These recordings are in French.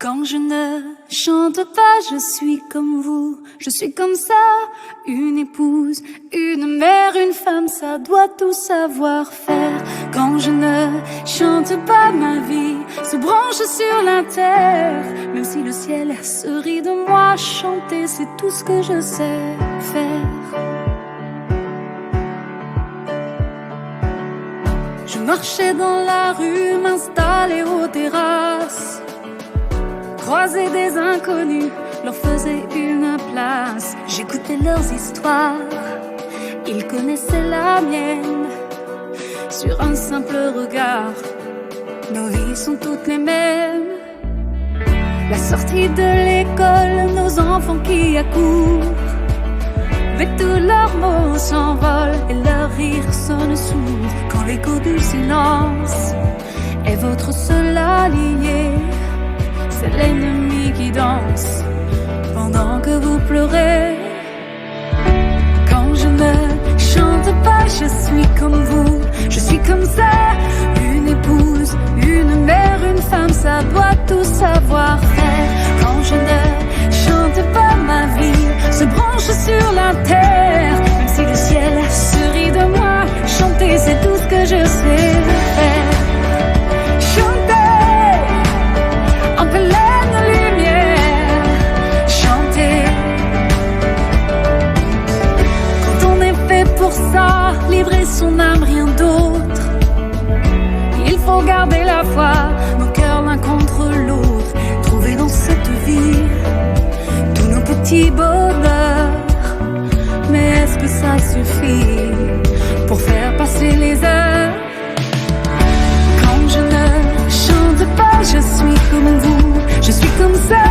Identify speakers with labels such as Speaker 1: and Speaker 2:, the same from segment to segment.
Speaker 1: Quand je ne chante pas, je suis comme vous, je suis comme ça, une épouse, une mère, une femme, ça doit tout savoir faire. Quand je ne chante pas, ma vie se branche sur la terre. Même si le ciel se rit de moi, chanter c'est tout ce que je sais faire. Je marchais dans la rue, m'installais aux terrasses, croiser des inconnus, leur faisais une place. J'écoutais leurs histoires, ils connaissaient la mienne. Sur un simple regard, nos vies sont toutes les mêmes. La sortie de l'école, nos enfants qui accourent, mais tous leurs mots s'envolent et leur rire sonne sourd. Quand l'écho du silence est votre seul allié, c'est l'ennemi qui danse pendant que vous pleurez. Quand je ne chante pas, je suis comme vous, je suis comme ça, une épouse, une mère, une femme, ça doit tout savoir faire. Quand je ne chante pas, ma vie se branche sur la terre. Même si le ciel se rit de moi, chanter c'est tout ce que je sais faire. Chanter en pleine lumière, chanter. Quand on est fait pour ça, livrer son âme, rien d'autre. Il faut garder la foi, nos cœurs l'un contre l'autre. Trouver dans cette vie tous nos petits bonheurs. Mais est-ce que ça suffit pour faire passer les heures? Quand je ne chante pas, je suis comme vous, je suis comme ça,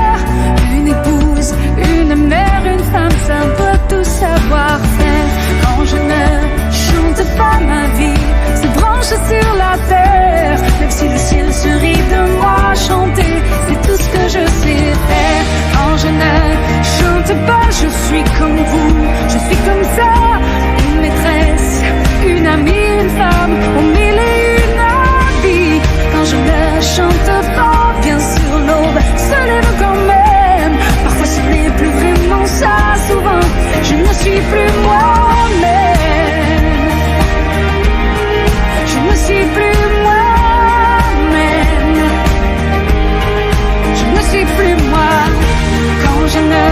Speaker 1: une épouse, une mère, une femme, ça doit tout savoir faire. Quand je ne chante pas, ma vie se branche sur la terre. Même si le ciel se rit de moi, chanter c'est tout ce que je sais faire. Quand je ne chante pas, je suis comme vous, je suis comme ça, une maîtresse, une amie, une femme, au mille et une habits. Quand je ne chante pas, bien sûr l'aube se lève quand même. Parfois ce n'est plus vraiment ça, souvent je ne suis plus moi-même. Je ne suis plus moi-même. Je ne suis plus moi. Quand je ne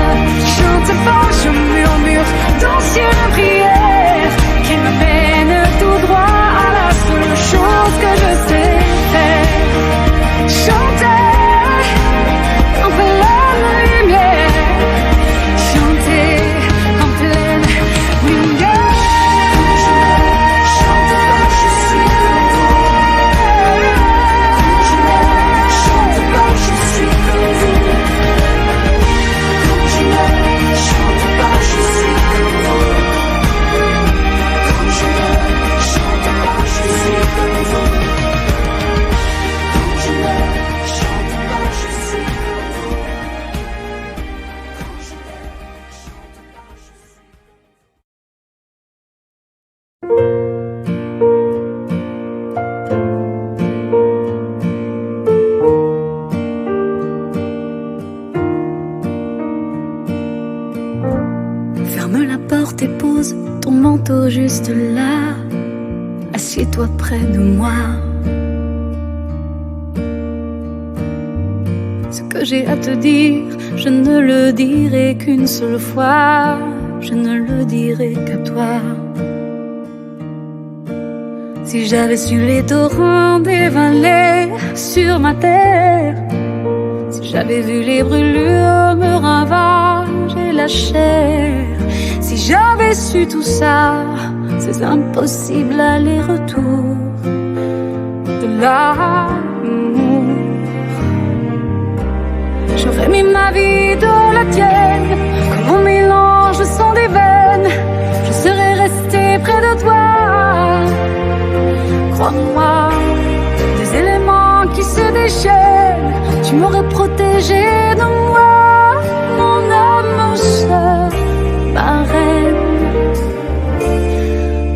Speaker 1: chante pas, je murmure d'anciennes prières qui me mènent tout droit à la seule chose que je sais faire. Chanter en pleine lumière, chanter en pleine lumière. Quand je ne chante pas, je suis comme vous. Quand je ne chante pas, je suis comme vous. Quand je ne chante pas, je suis comme vous. Quand je ne chante pas, je suis comme vous. Quand je ne chante pas, je suis comme vous. Quand je ne chante pas, je suis. Ferme la porte et pose ton manteau juste là. Assieds-toi près de moi. Ce que j'ai à te dire, je ne le dirai qu'une seule fois. Je ne le dirai qu'à toi. Si j'avais su les torrents dévaler sur ma terre, si j'avais vu les brûlures me ravager la chair, si j'avais su tout ça, ces impossibles allers-retours de l'amour, j'aurais mis ma vie dans la tienne, que mon mélange sang des veines, je serais restée près de toi. Crois-moi, des éléments qui se déchaînent, tu m'aurais protégé de moi, mon âme sœur, ma reine.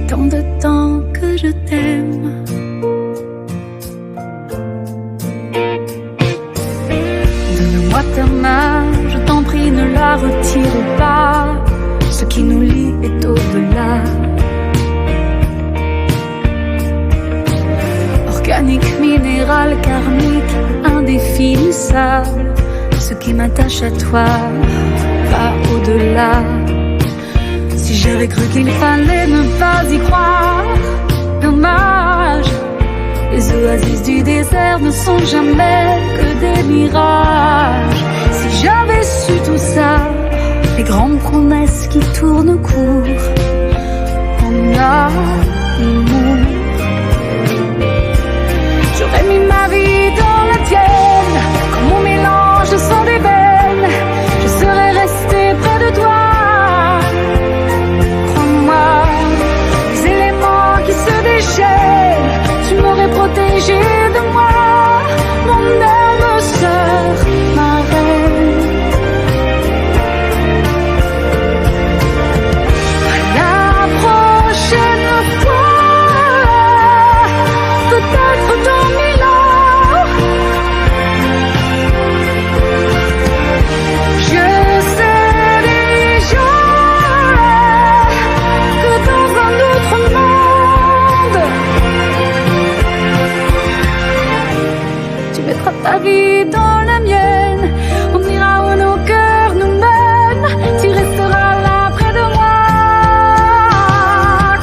Speaker 1: Tant de temps que je t'aime. De spirale karmique indéfinissable. Ce qui m'attache à toi va au-delà. Si j'avais cru qu'il fallait ne pas y croire, dommage. Les oasis du désert ne sont jamais que des mirages. Si j'avais su tout ça, les grandes promesses qui tournent court en amour, j'aurais mis ma vie dans la tienne, comme mon mélange sans des veines. Je serais restée près de toi. Crois-moi, les éléments qui se déchaînent, tu m'aurais protégé de moi, mon âme sœur, ma reine. La prochaine fois, peut-être dans 1000 ans, je sais déjà que dans un autre monde, tu mettras ta vie dans la mienne. On ira où nos cœurs nous mènent. Tu resteras là près de moi.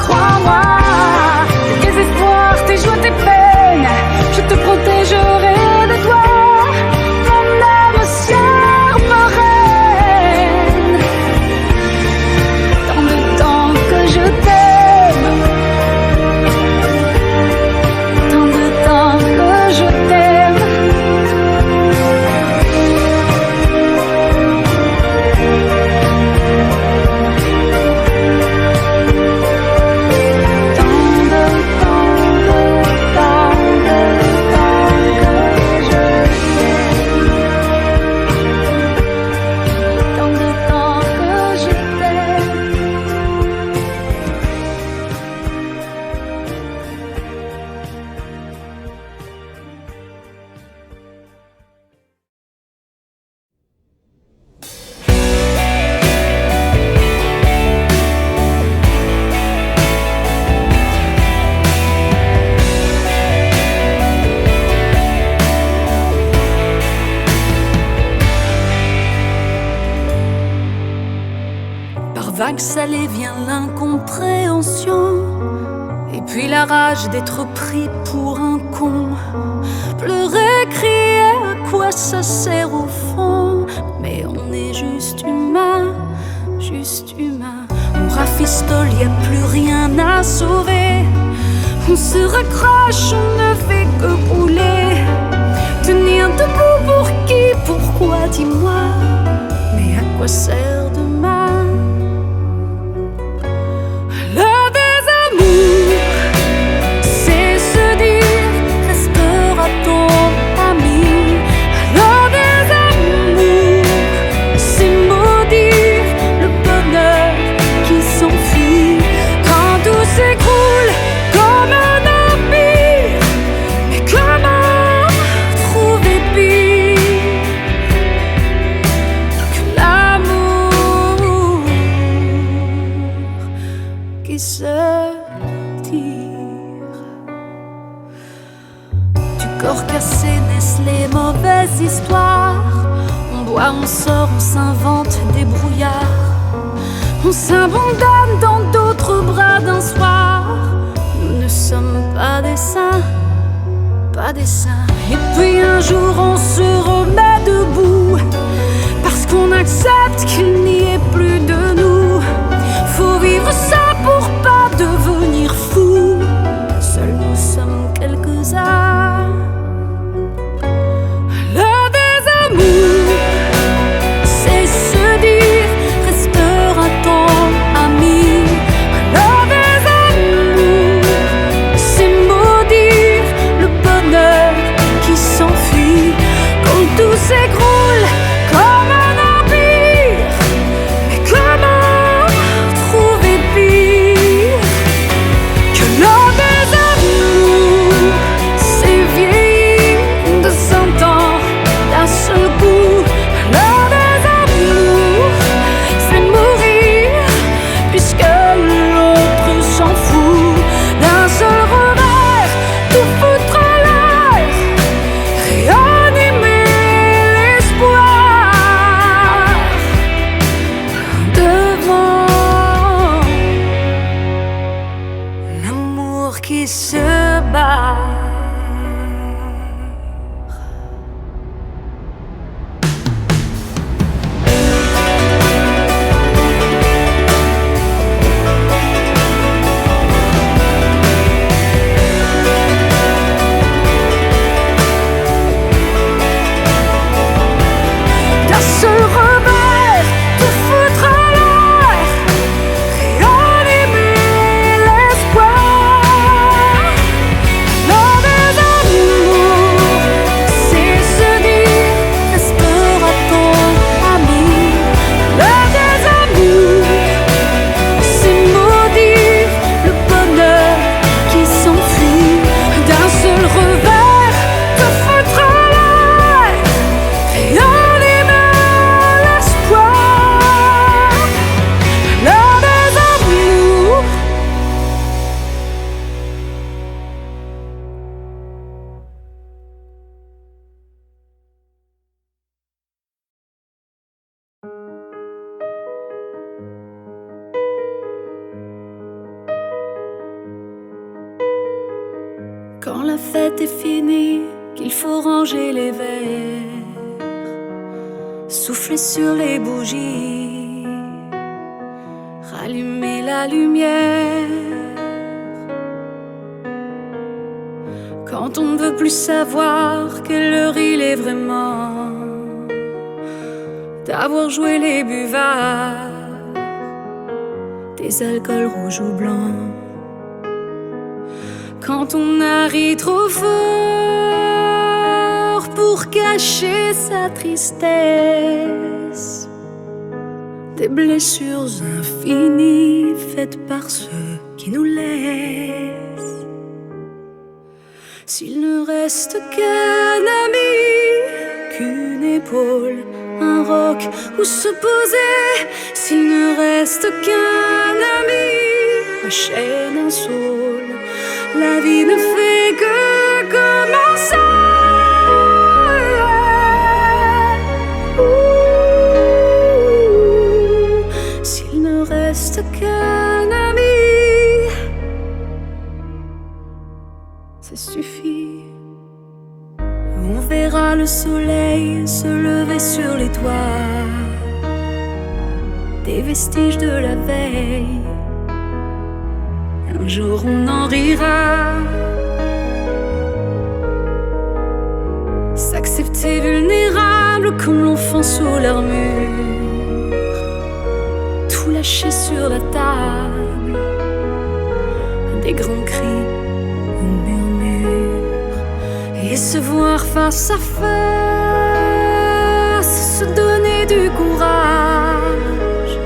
Speaker 1: Crois-moi, tes espoirs, tes joies, tes peines, je te protégerai de toi, mon âme sœur, ma reine. Tant de temps que je t'aime, tant de temps que je t'aime. Par vagues salées vient l'incompréhension, et puis la rage d'être pris pour un con. Pleurer, crier, à quoi ça sert au fond? Mais on est juste humain, juste humain. On rafistole, y a plus rien à sauver. On se raccroche, on ne fait que brûler. Tenir debout pour qui? Pourquoi? Dis-moi. Mais à quoi sert demain? Le désamour, c'est se dire restera-t-on amis? Le désamour, c'est maudire le bonheur qui s'enfuit quand tout s'écroule comme un empire. Mais comment trouver pire que l'amour qui se tire? Du corps cassé naissent les mauvaises histoires. On boit, on sort, on s'invente des brouillards. On s'abandonne dans d'autres bras d'un soir. Nous ne sommes pas des saints, pas des saints. Et puis un jour on se remet debout, parce qu'on accepte qu'il n'y ait plus de nous. Faut vivre ça pour pas devenir fou. Seuls nous sommes quelques-uns. Le désamour, c'est se dire restera-t-on amis? Le désamour, c'est maudire le bonheur qui s'enfuit quand tout s'écroule comme un empire. Mais comment trouver pire? qui se bat. Quand la fête est finie, qu'il faut ranger les verres, souffler sur les bougies, rallumer la lumière. Quand on ne veut plus savoir quelle heure il est vraiment, d'avoir joué les buvards, des alcools rouges ou blancs. Quand on a ri trop fort pour cacher sa tristesse, des blessures infinies faites par ceux qui nous laissent. S'il ne reste qu'un ami, qu'une épaule, un roc où se poser, s'il ne reste qu'un ami, un chêne, un saule, la vie ne fait que commencer. S'il ne reste qu'un ami, ça suffit. On verra le soleil se lever sur les toits, des vestiges de la veille. Un jour on en rira. S'accepter vulnérable comme l'enfant sous l'armure, tout lâcher sur la table, des grands cris, un murmure, et se voir face à face, se donner du courage,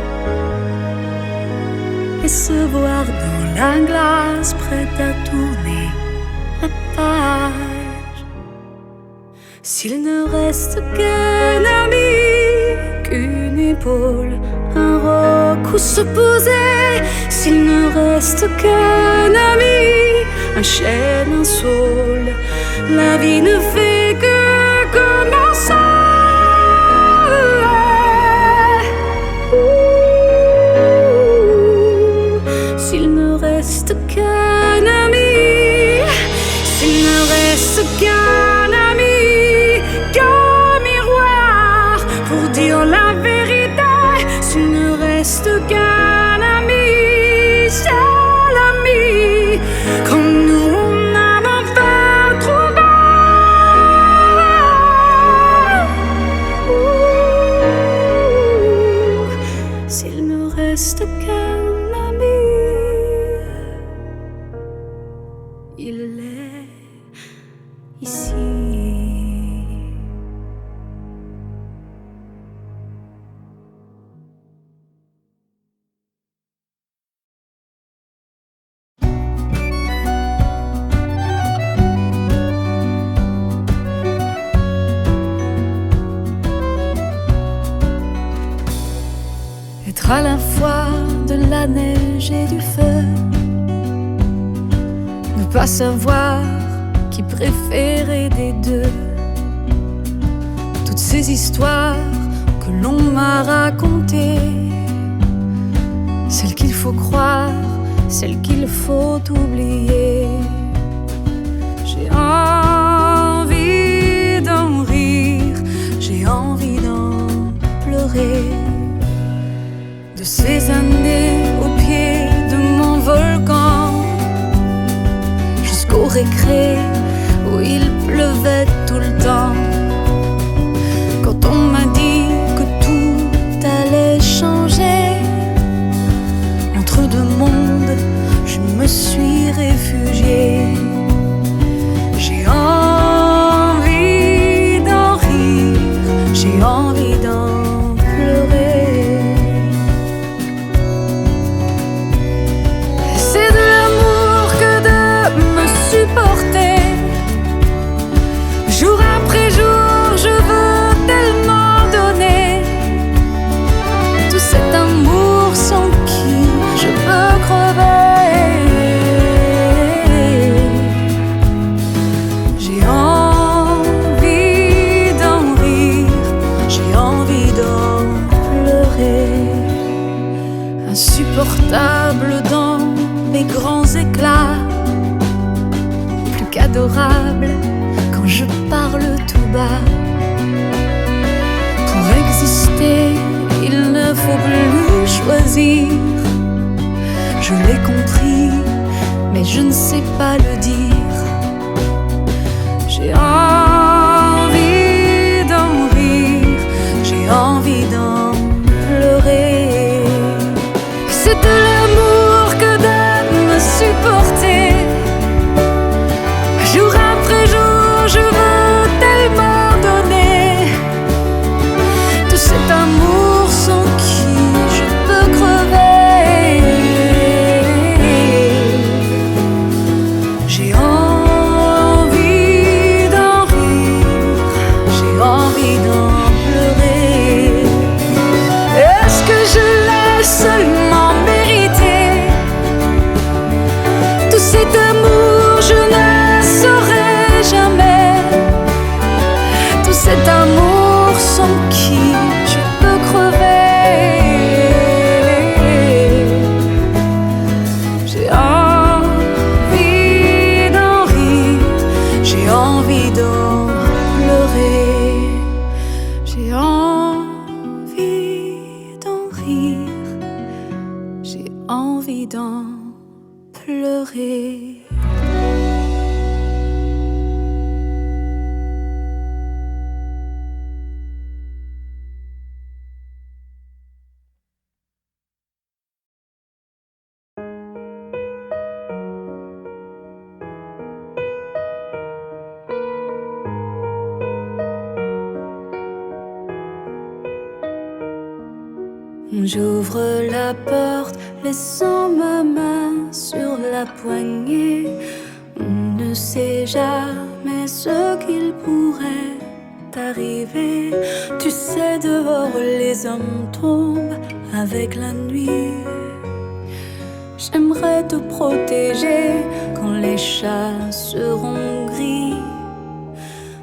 Speaker 1: et se voir dans la glace prête à tourner la page. S'il ne reste qu'un ami, qu'une épaule, un roc où se poser, s'il ne reste qu'un ami, un chêne, un saule, la vie ne fait que commencer. S'il ne reste qu'un ami, s'il ne reste qu'un ami, qu'un miroir pour dire la vérité, s'il ne reste qu'un ami, seul ami, comme nous on a enfin trouvé. S'il ne reste qu'un ami, il est ici. Être à la fois de la neige et du feu, ne pas savoir qui préférer des deux. Toutes ces histoires que l'on m'a racontées, celles qu'il faut croire, celle qu'il faut oublier. J'ai envie d'en rire, j'ai envie d'en pleurer. De ces années au pied de mon volcan, jusqu'au récré où il pleuvait tout le temps. Quand on m'a dit que tout allait changer, entre deux mondes, je me suis réfugiée. J'ai envie d'en rire, j'ai envie d'en pleurer. C'est de l'amour que de me supporter. Jour après jour, je veux tellement donner. Tout cet amour sans qui je peux crever. J'ai envie d'en rire, j'ai envie d'en pleurer. Insupportable dans mes grands éclats, plus qu'adorable quand je parle tout bas. Pour exister, il ne faut plus choisir. Je l'ai compris, mais je ne sais pas le dire. J'ai envie d'en rire, j'ai envie d'en pleurer. C'est de l'amour que de me supporter. Jour après jour, je veux tellement donner. Tout cet amour sans qui je peux crever. J'ai envie d'en rire, j'ai envie d'en pleurer. Est-ce que je l'ai seulement mérité? Tout cet amour, je ne saurais jamais. Tout cet amour sans qui je peux crever. J'ai envie d'en rire, j'ai envie d'en pleurer. J'ai envie d'en rire, j'ai envie d'en pleurer. J'ouvre la porte, laissant ma main sur la poignée. On ne sait jamais ce qu'il pourrait arriver. Tu sais, dehors les hommes tombent avec la nuit. J'aimerais te protéger quand les chats seront gris.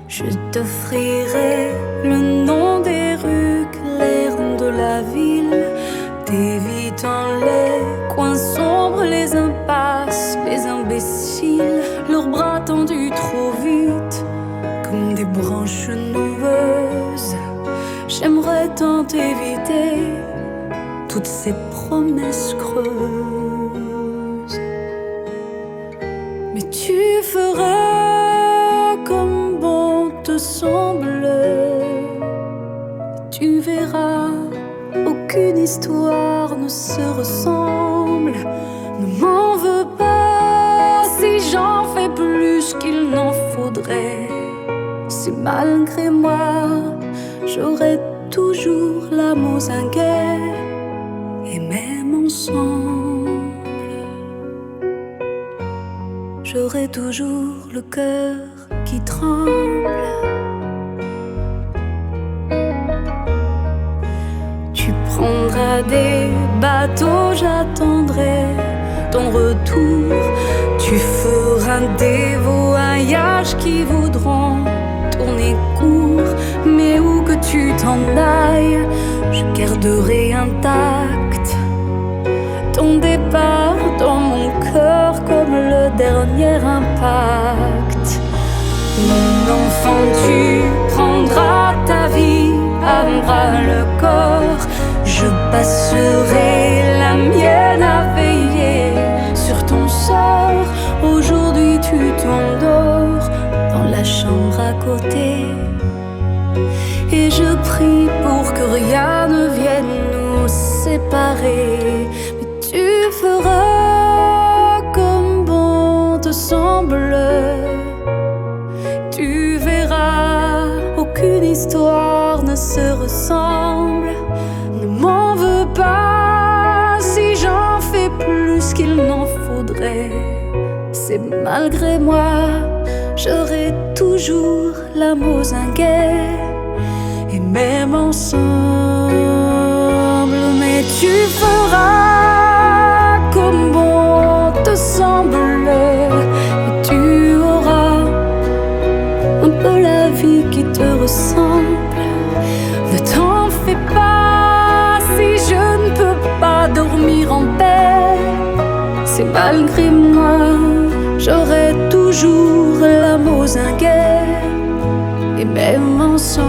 Speaker 1: Je t'offrirai le nom des rues claires de la ville, t'évitant les coins sombres, les impasses, les imbéciles, leurs bras tendus trop vite, comme des branches nouveuses. J'aimerais tant éviter toutes ces promesses creuses. Mais tu feras comme bon te semble. Tu verras, aucune histoire ne se ressemble. Ne m'en veux pas si j'en fais plus qu'il n'en faudrait. Si malgré moi, j'aurai toujours l'âme aux aguets. Et même ensemble, j'aurai toujours le cœur qui tremble. Tu prendras des bateaux, j'attendrai ton retour. Tu feras des voyages qui voudront tourner court. Mais où que tu t'en ailles, je garderai intact ton départ dans mon dernier impact. L'enfant, tu prendras ta vie à bras le corps. Je passerai la mienne à veiller sur ton sort. Aujourd'hui tu t'endors dans la chambre à côté. Et je prie pour que rien ne vienne nous séparer. Mais tu feras comme bon te semble. Tu verras, aucune histoire ne se ressemble. Ne m'en veux pas si j'en fais plus qu'il n'en faudrait. C'est malgré moi, j'aurai toujours l'amour zinguet. Et même ensemble, mais tu feras comme bon te semble. Et tu auras un peu la vie qui te ressemble. Ne t'en fais pas si je ne peux pas dormir en paix. C'est malgré moi, j'aurai toujours l'amour zinguet. Et même ensemble,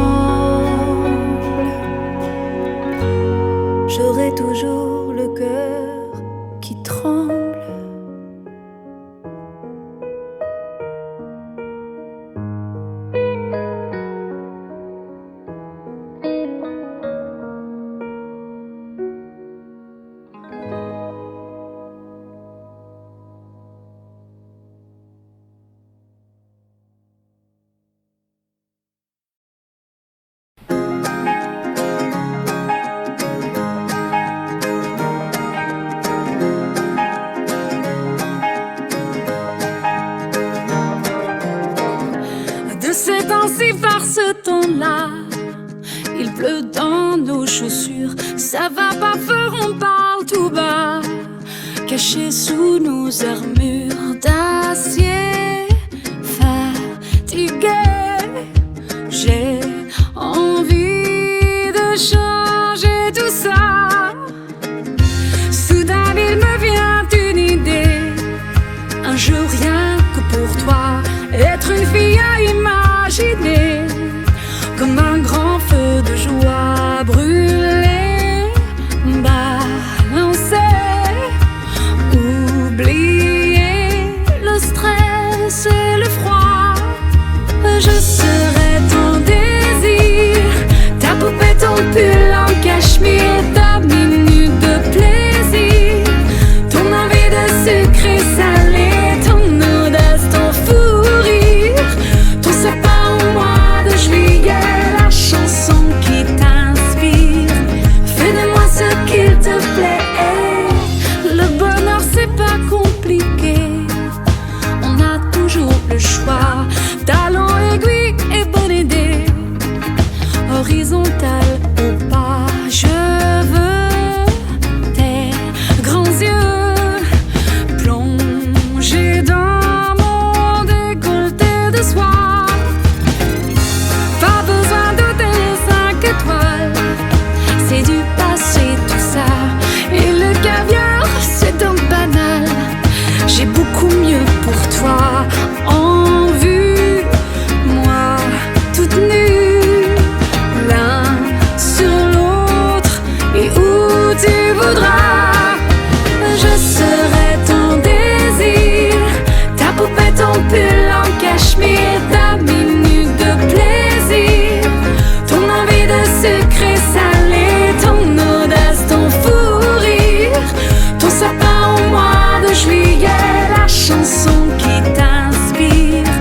Speaker 1: j'aurai toujours le cœur qui tremble. De ces temps-ci par ce temps-là, il pleut dans nos chaussures. Ça va pas fort, on parle tout bas, cachés sous nos armures d'acier. Fatigué, j'ai envie de changer tout ça. Soudain il me vient une idée, un jeu rien que pour toi. Être une fille à imaginer, comme un grand feu de joie brûler, balancer, oublier le stress et le froid. Je serai ton désir, ta poupée, ton pull en cachemire, ta minute de plaisir, ton envie de sucré salé, ton audace, ton fou rire, ton sapin au mois de juillet, la chanson qui t'inspire. Fais de moi ce qu'il te plaît. Le bonheur c'est pas compliqué, on a toujours le choix. Talon, aiguille et bonne idée, horizontale ou pas. Je veux tes grands yeux plongés dans mon décolleté de soie. Pas besoin de tes 5 étoiles, c'est du passé tout ça. Et le caviar c'est un banal, j'ai beaucoup mieux pour toi en vue. Moi toute nue, l'un sur l'autre et où tu voudras. Je serai ton désir, ta poupée, ton pull en cachemire, ta minute de plaisir, ton envie de sucré salé, ton audace, ton fou rire, ton sapin au mois de juillet, la chanson qui t'inspire.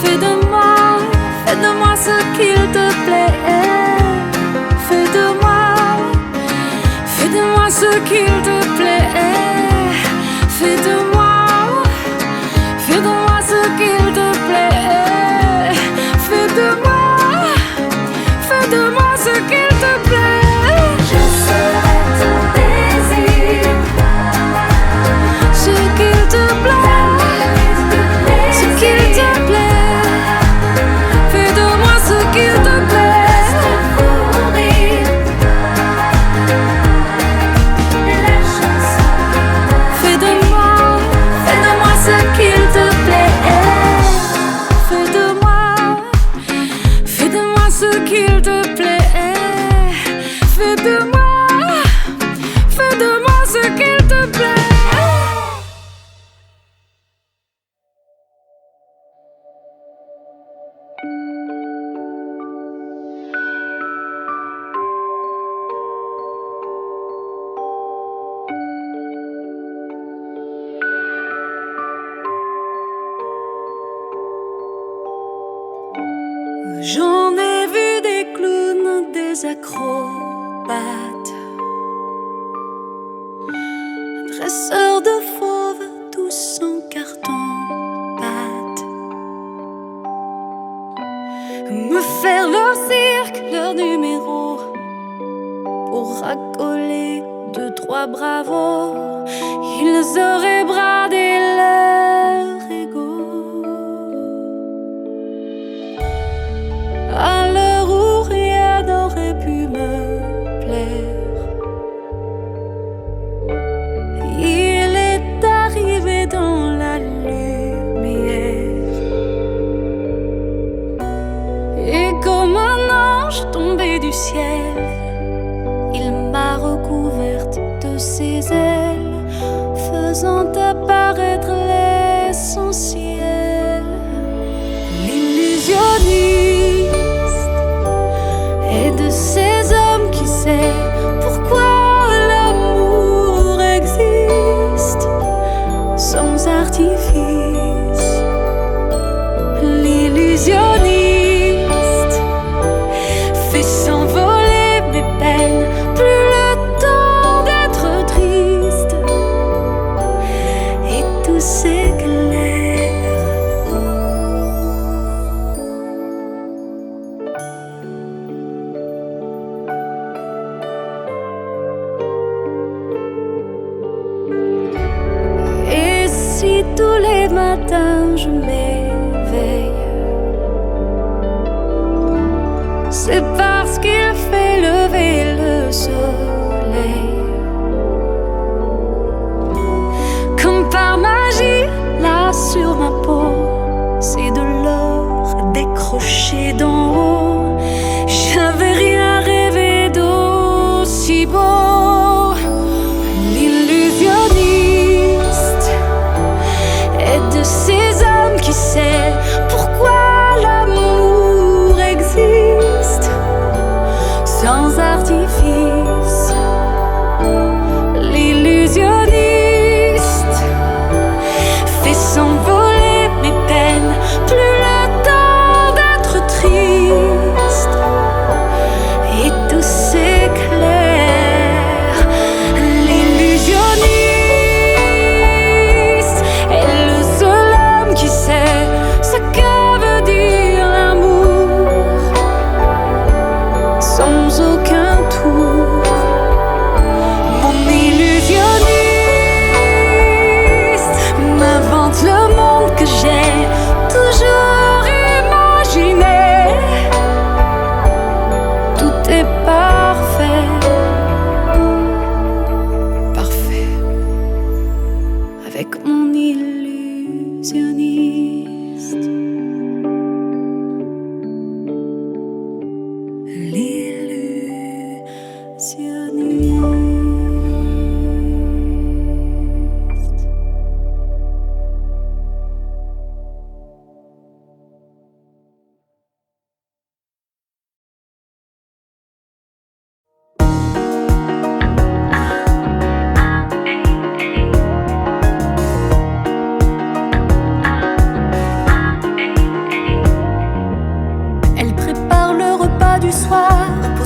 Speaker 1: fais de moi ce qu'il te plaît. Fais de moi ce qu'il te plaît. Fais de moi ce qu'il te plaît. Fais de moi ce qu'il te plaît. Je serai ton désir, ce qu'il te plaît, ce qu'il te plaît. Fais-de-moi ce qu'il te plaît. Fais-de-moi ce qu'il te plaît. Fais-de-moi ce qu'il te plaît. Fais-de-moi ce qu'il te plaît. J'en ai vu des clowns, des acrobates, dresseurs de fauves, tous en carton-pâte, me faire leur cirque, leur numéro, pour racoler 2-3 bravos. Ils auraient bradé leur ego. À l'heure où rien n'aurait pu me plaire, il est arrivé dans la lumière, et comme un ange tombé du ciel, il m'a recouverte de ses ailes, faisant apparaître l'essentiel. L'illusionniste et de ces hommes qui sait pourquoi l'amour existe sans artifice. L'illusionniste fait s'envoler mes peines, plus le temps d'être triste, et tout s'éclaire. Si tous les matins je m'éveille, c'est parce qu'il fait lever le soleil. Comme par magie, là sur ma peau, c'est de l'or décroché d'en haut. J'avais rien rêvé d'aussi beau. L'illusionniste et de ces hommes qui sait pourquoi l'amour existe sans artifice. L'illusionniste fait s'envoler mes peines, plus le temps d'être triste.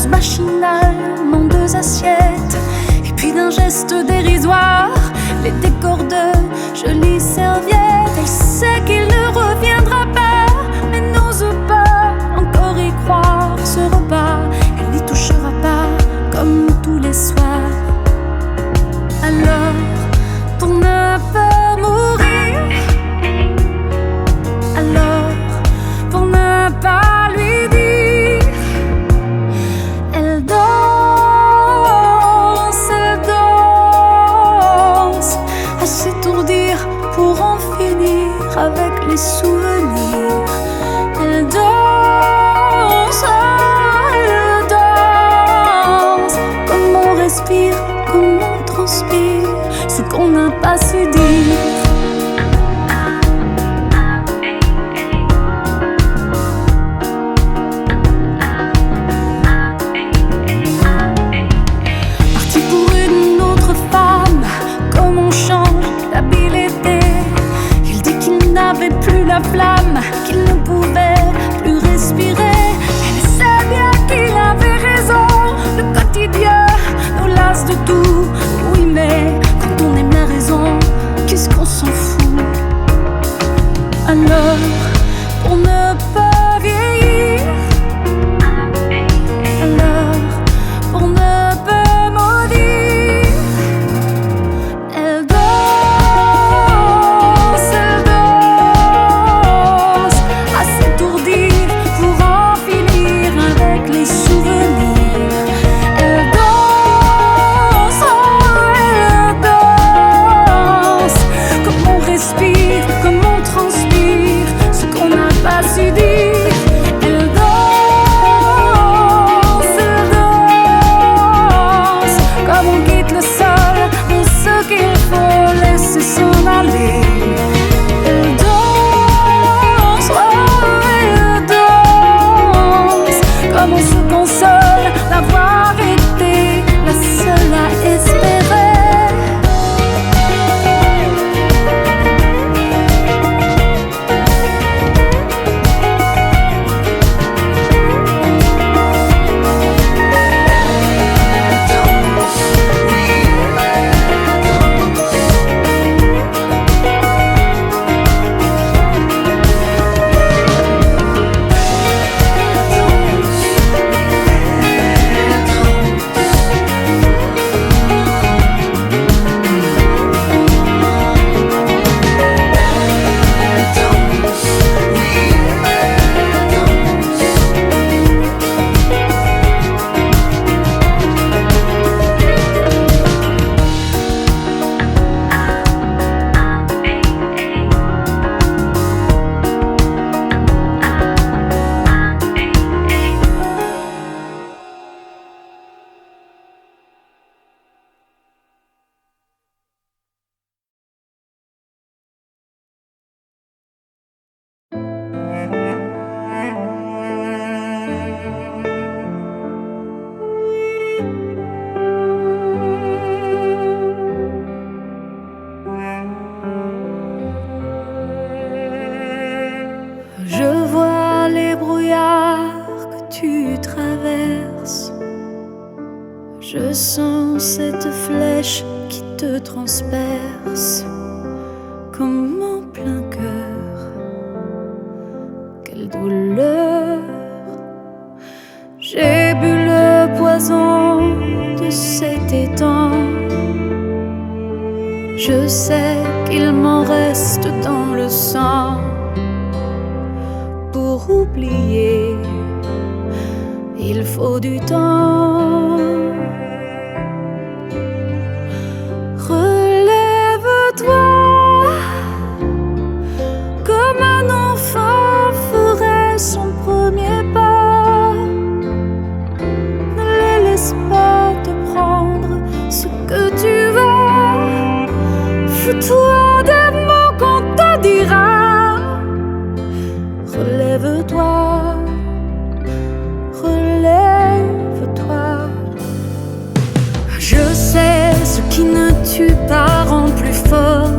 Speaker 1: passe machinalement 2 assiettes. Et puis d'un geste dérisoire, les décors de jolies serviettes. Elle sait qu'il ne reviendra pas, mais n'ose pas encore y croire. Ce repas, elle n'y touchera pas comme tous les soirs. Alors, pour ne pas mourir, alors, pour ne pas lui dire, elle danse, à s'étourdir pour en finir avec les souvenirs. Elle danse, comme on respire, comme on transpire, ce qu'on n'a pas su dire. Parti pour une autre femme, comme on change d'habileté. Il dit qu'il n'avait plus la flamme, qu'il ne pouvait plus respirer. Elle sait bien qu'il avait raison, le quotidien nous lasse de tout. Oui, mais quand on aime la raison, qu'est-ce qu'on s'en fout? Alors, pour ne pas vieillir, alors, pour ne pas maudire, elle danse, à s'étourdir pour en finir avec les souvenirs. Elle danse, comme on respire, comme on transpire, ce qu'on n'a pas su dire. Elle danse, comme on quitte le sol pour ce qu'il faut laisser s'en aller. Elle danse, comme on se console d'avoir été la seule à espérer. Je vois les brouillards que tu traverses. Je sens cette flèche qui te transperce comme en plein cœur. Quelle douleur! J'ai bu le poison de cet étang. Je sais qu'il m'en reste dans le sang. Pour oublier, il faut du temps. Relève-toi, comme un enfant ferait son premier pas. Ne les laisse pas te prendre ce que tu veux. Fous-toi des mots qu'on te dira. Relève-toi, relève-toi. Je sais ce qui ne tue pas rend plus fort.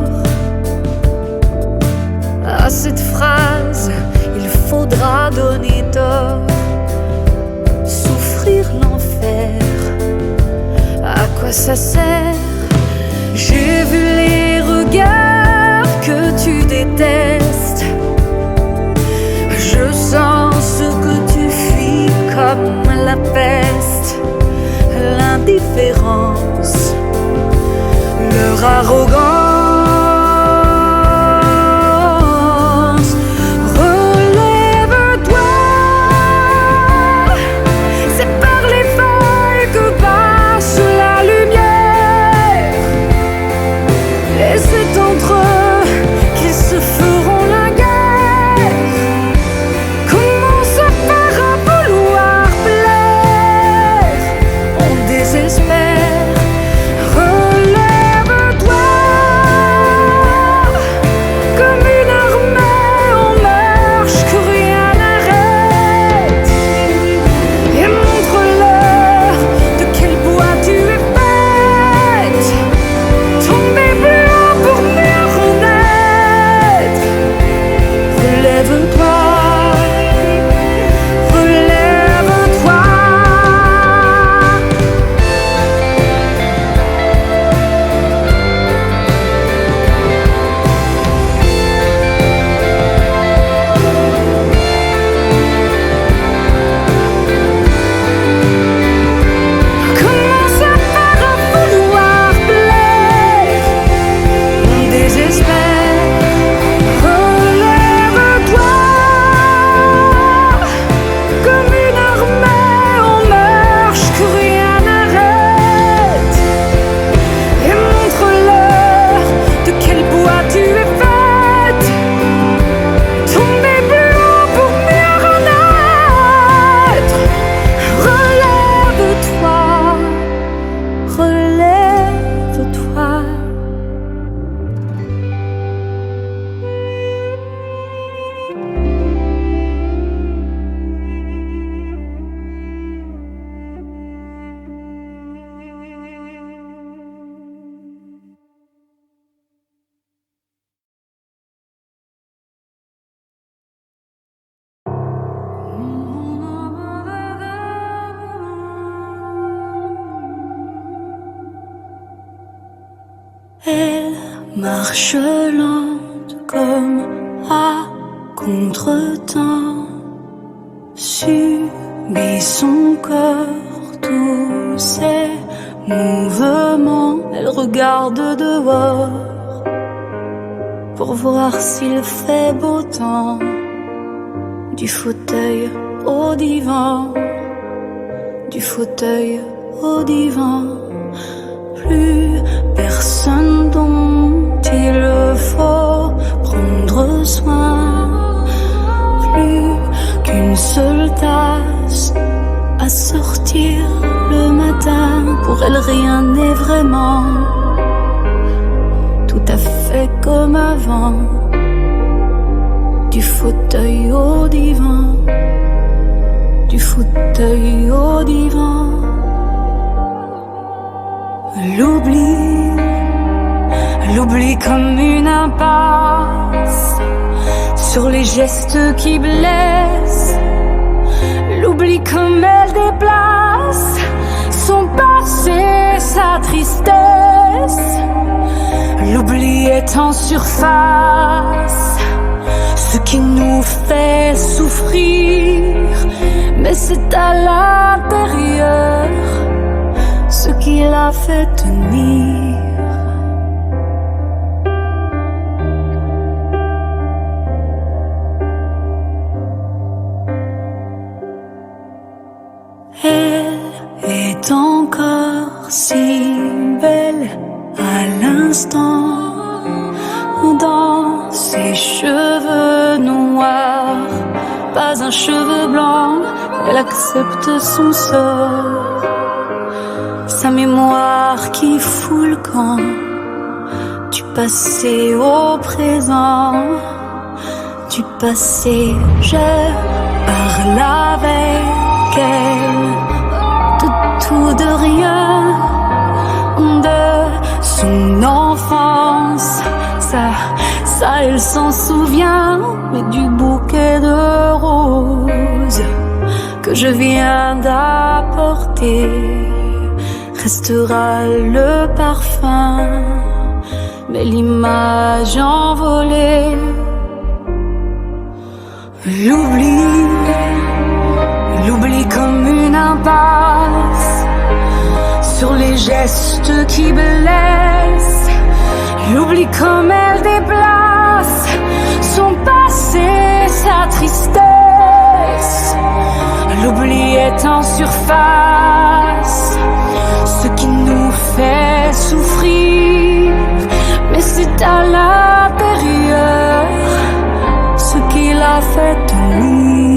Speaker 1: À cette phrase, il faudra donner tort. Souffrir l'enfant quoi ça sert? J'ai vu les regards que tu détestes. Je sens ce que tu fuis comme la peste, l'indifférence, leur arrogance. Relève-toi, c'est par les failles que passe la lumière, et c'est entre eux qu'ils se feront la guerre. Commence par à vouloir plaire, on désespère. Relève-toi, comme une armée en marche que rien n'arrête, et montre-leur de quel bois tu es faite. Tomber plus haut pour mieux renaître. Relève-toi, relève-toi. Commence par à vouloir plaire, on désespère. Relève-toi, comme une armée en marche que rien n'arrête, et montre-leur de quel bois tu es faite. Tomber plus haut pour mieux renaître. Relève-toi, relève-toi. Elle marche lente comme à contre-temps, subit son corps tous ses mouvements. Elle regarde dehors pour voir s'il fait beau temps. Du fauteuil au divan, du fauteuil au divan. Plus personne dont il faut prendre soin, plus qu'une seule tasse à sortir le matin. Pour elle rien n'est vraiment tout à fait comme avant. Du fauteuil au divan, du fauteuil au divan. L'oubli, l'oubli comme une impasse sur les gestes qui blessent. L'oubli comme elle déplace son passé, sa tristesse. L'oubli est en surface, ce qui nous fait souffrir, mais c'est à l'intérieur ce qui l'a fait tenir. Elle est encore si belle à l'instant, dans ses cheveux noirs, pas un cheveu blanc. Elle accepte son sort, sa mémoire qui fout le camp, du passé au présent, du passé. Je parle avec elle de tout, de rien, de son enfance. Ça elle s'en souvient, mais du bouquet de roses que je viens d'apporter, restera le parfum, mais l'image envolée. L'oubli comme une impasse sur les gestes qui blessent. L'oubli comme elle déplace son passé, sa tristesse. L'oubli est en surface, ce qui nous fait souffrir, mais c'est à l'intérieur ce qui l'a fait tenir.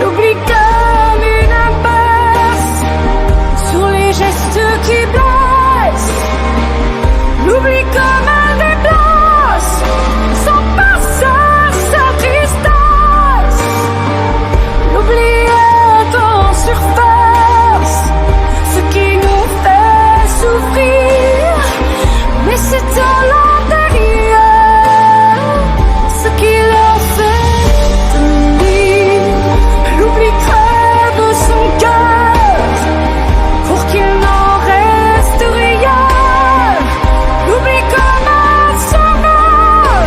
Speaker 1: L'oubli comme une impasse sur les gestes qui blessent. L'oubli comme elle déplace son passage, sa tristesse. L'oubli est en surface, ce qui nous fait souffrir, mais c'est à l'intérieur ce qui l'a fait tenir. L'oubli crève son cœur pour qu'il n'en reste rien. L'oubli comme un sauveur,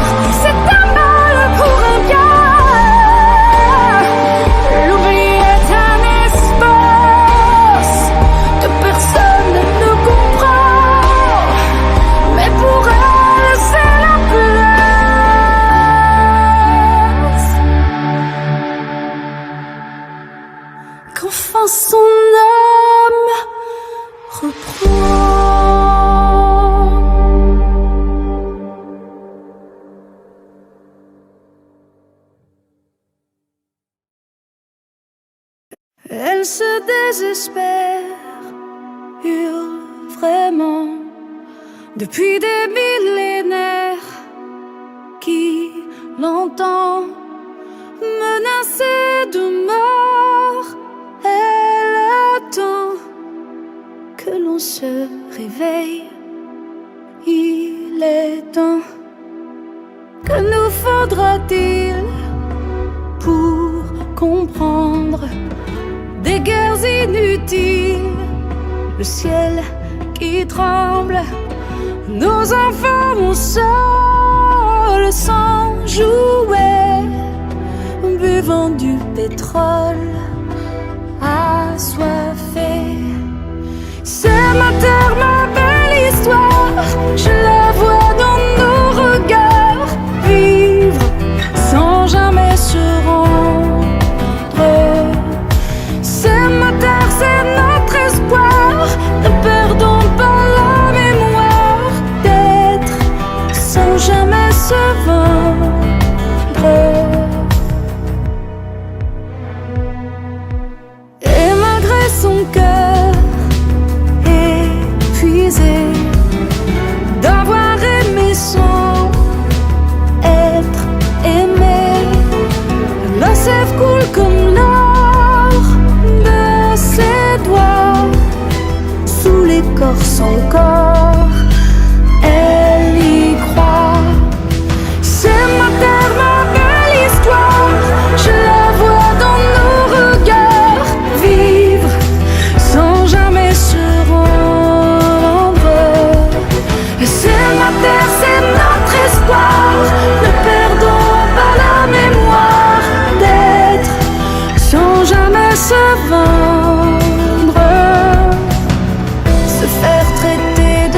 Speaker 1: c'est un mal pour un bien. L'oubli est un espace que personne ne comprend, mais pour elle c'est la place qu'enfin son âme reprend. Elle se désespère, hurle vraiment depuis des millénaires. Qui l'entend menacer de mort? Elle attend que l'on se réveille. Il est temps. Que nous faudra-t-il pour comprendre des guerres inutiles, le ciel qui tremble, nos enfants vont seuls sans jouet, buvant du pétrole, assoiffés. C'est ma terre, ma belle histoire, je la vois dans nos regards, vivre sans jamais se rendre. C'est ma terre, c'est notre espoir, ne perdons pas la mémoire d'être sans jamais se vendre. Et malgré son cœur épuisé d'avoir aimé sans être aimé, la sève coule comme l'or de ses doigts sous l'écorce encore. Elle y croit. C'est ma terre, ma belle histoire, je la vois dans nos regards, vivre sans jamais se rendre. C'est ma terre, c'est notre espoir, ne perdons pas la mémoire d'être sans jamais se vendre. Se faire traiter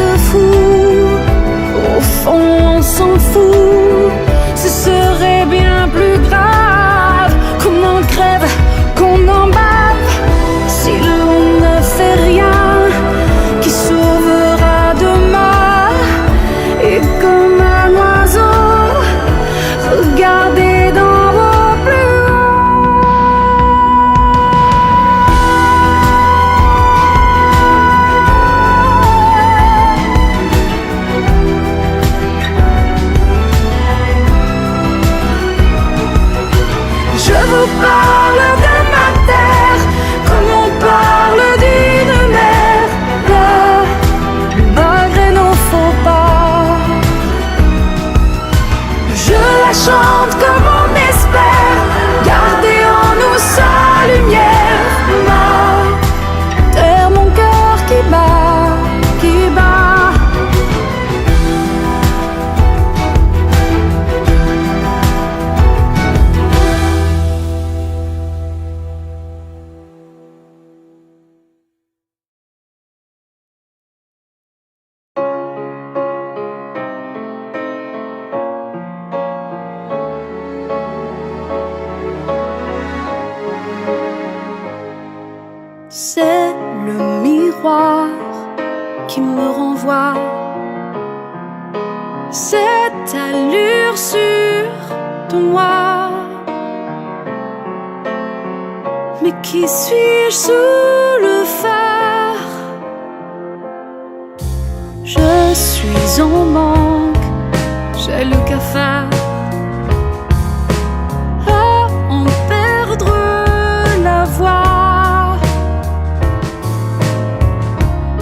Speaker 1: C'est le miroir qui me renvoie cette allure sûre de moi. Mais qui suis-je sous le phare? Je suis en manque, j'ai le cafard. À en perdre la voix,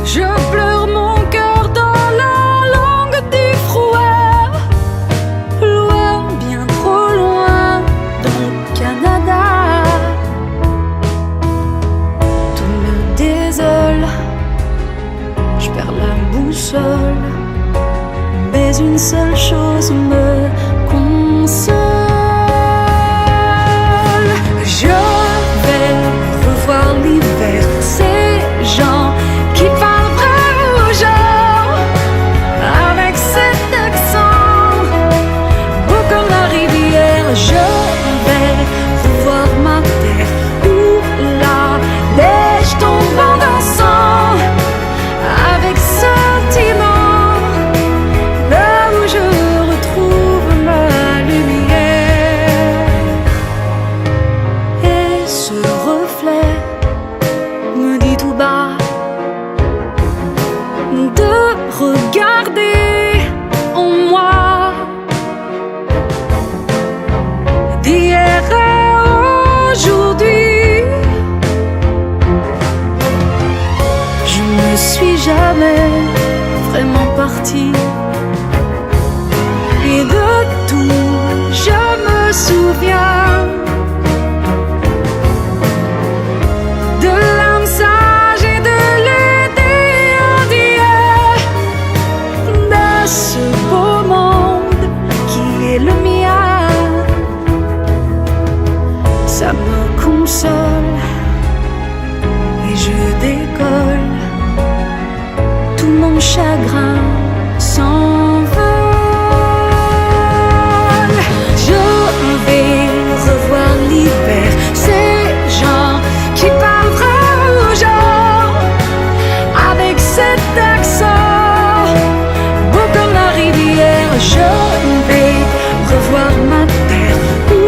Speaker 1: je pleure mon cœur dans la langue du frouard. Loin, bien trop loin, dans le Canada. Tout me désole, je perds la boussole. Mais une seule chose me console. Je vais revoir l'hiver, ces gens qui parlent vrai aux gens, avec cet accent beau comme la rivière. Je vais revoir ma terre où la neige tombe en dansant, avec sentiment. Regardez en moi d'hier et aujourd'hui. Je ne suis jamais vraiment partie, et de tout je me souviens. De l'âme sage et de l'été entier, de ce beau monde qui est le mien. Ça me console et je décolle. Tout mon chagrin s'envole. Je vais revoir l'hiver, ces gens qui parlent vrai aux gens, avec cet accent beau comme la rivière. Je vais revoir ma terre où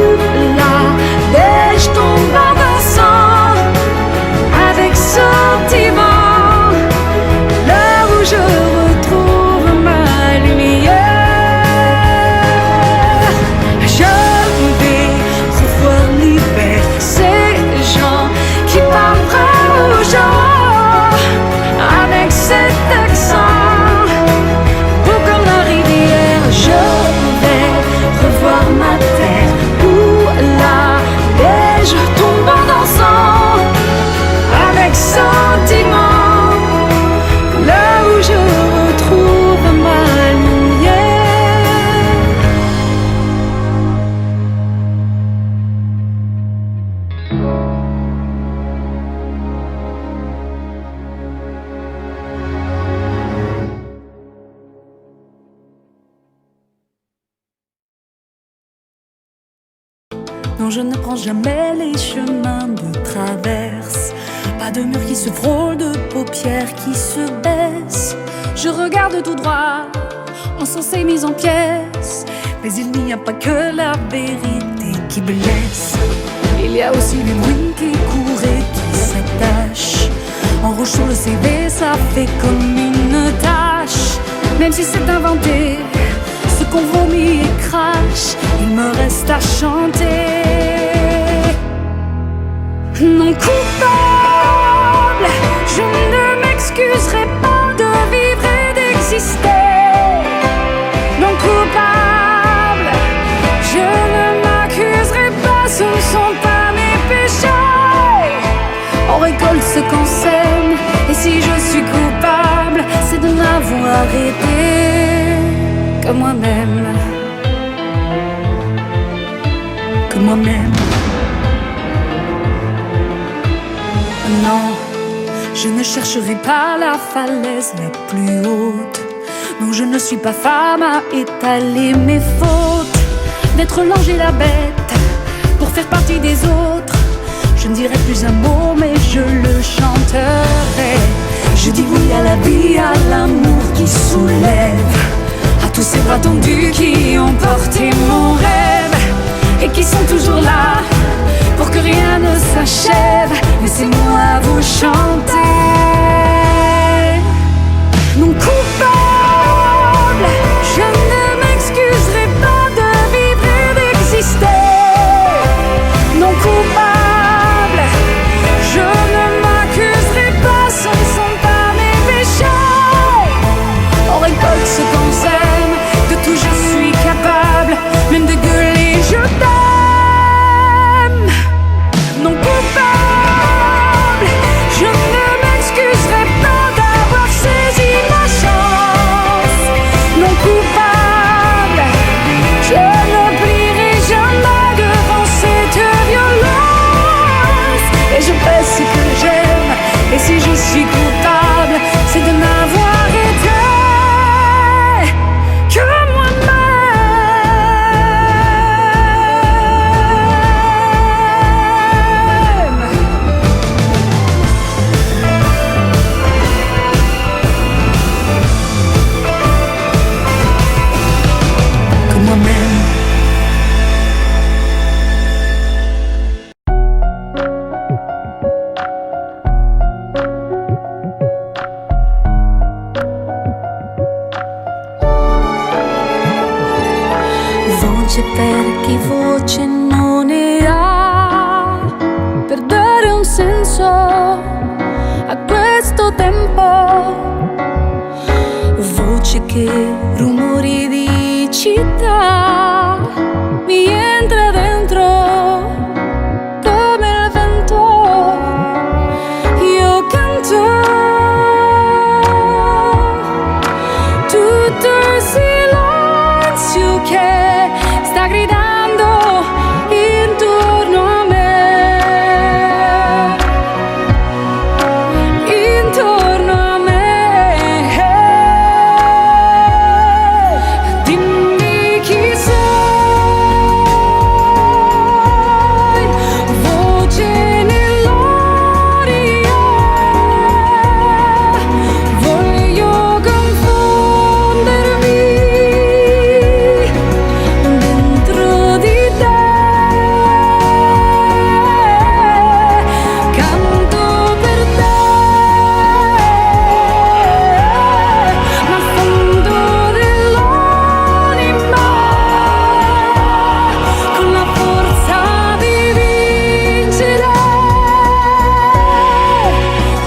Speaker 1: la neige tombe en dansant, avec sentiment. Là où je retrouve ma lumière. Je vais revoir l'hiver, ces gens qui parlent vrai aux gens, avec cet accent beau comme la rivière. Je vais revoir ma terre où la neige tombe en dansant, avec sentiment. Là où je retrouve ma lumière. Non, je ne prends jamais les chemins de traverse. Pas de mur qui se frôle, de paupières qui se baissent. Je regarde tout droit, mon sens est mis en pièces. Mais il n'y a pas que la vérité qui blesse. Il y a aussi les bruits qui courent et qui s'attachent. En rouge sur le CV, ça fait comme une tache. Même si c'est inventé, ce qu'on vomit et crache, il me reste à chanter. Non coupable, je ne m'excuserai pas de vivre et d'exister. Non coupable, je ne m'accuserai pas, ce ne sont pas mes péchés. On récolte ce qu'on sème, et si je suis coupable, c'est de m'avoir été que moi-même. Que moi-même. Non, je ne chercherai pas la falaise la plus haute. Non, je ne suis pas femme à étaler mes fautes. D'être l'ange et la bête pour faire partie des autres. Je ne dirai plus un mot, mais je le chante. bras tendus qui ont porté mon rêve et qui sont toujours là pour que rien ne s'achève. Laissez-moi vous chanter. Non coupable, je ne m'excuserai pas de vivre et d'exister. Non coupable, je ne m'accuserai pas, ce ne sont pas mes péchés. On récolte ce qu'on sème, de tout je suis capable, même de gueuler je t'aime. Non coupable, je ne m'excuserai pas d'avoir saisi ma chance. Non coupable, je ne plierai jamais devant cette violence. Et je fais ce que j'aime, et si je suis coupable, c'est de n'avoir été que moi-même. Que moi-même. Voce per chi voce non ne ha, per dare un senso a questo tempo. Voce che rumori di città mi entra dentro come il vento. Io canto tutto il silenzio che sta gridando intorno a me, intorno a me. Dimmi chi sei, voce nell'aria, voglio confondermi dentro di te. Canto per te, ma a fondo dell'anima, con la forza di vincere,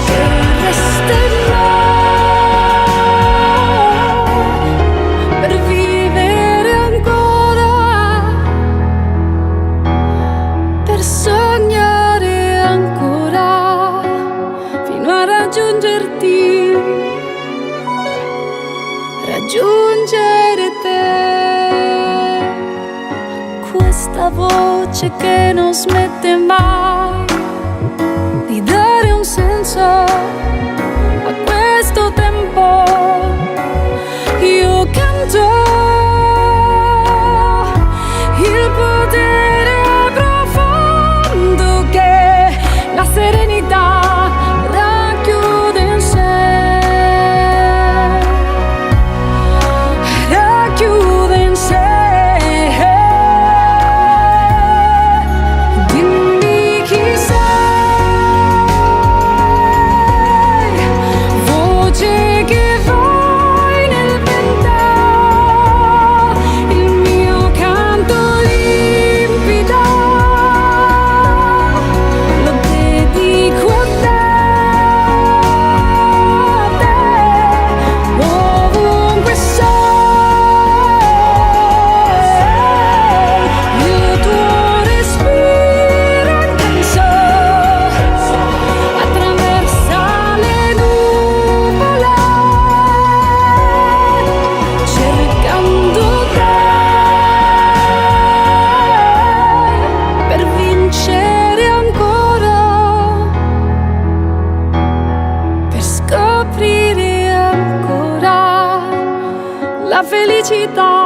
Speaker 1: che resta in me per vivere ancora, per sognare ancora, fino a raggiungere te. Questa voce che non smette mai di dare un senso a questo tempo. Io canto il potere profondo che la serenità racchiude in sé, racchiude in sé. Dimmi chi sei, voce che vai nel vento, il mio canto limpido lo dedico a te, ovunque sei, il tuo respiro intenso attraversa le nuvole, cercando te per vincere ancora, per scoprire ancora la felicità.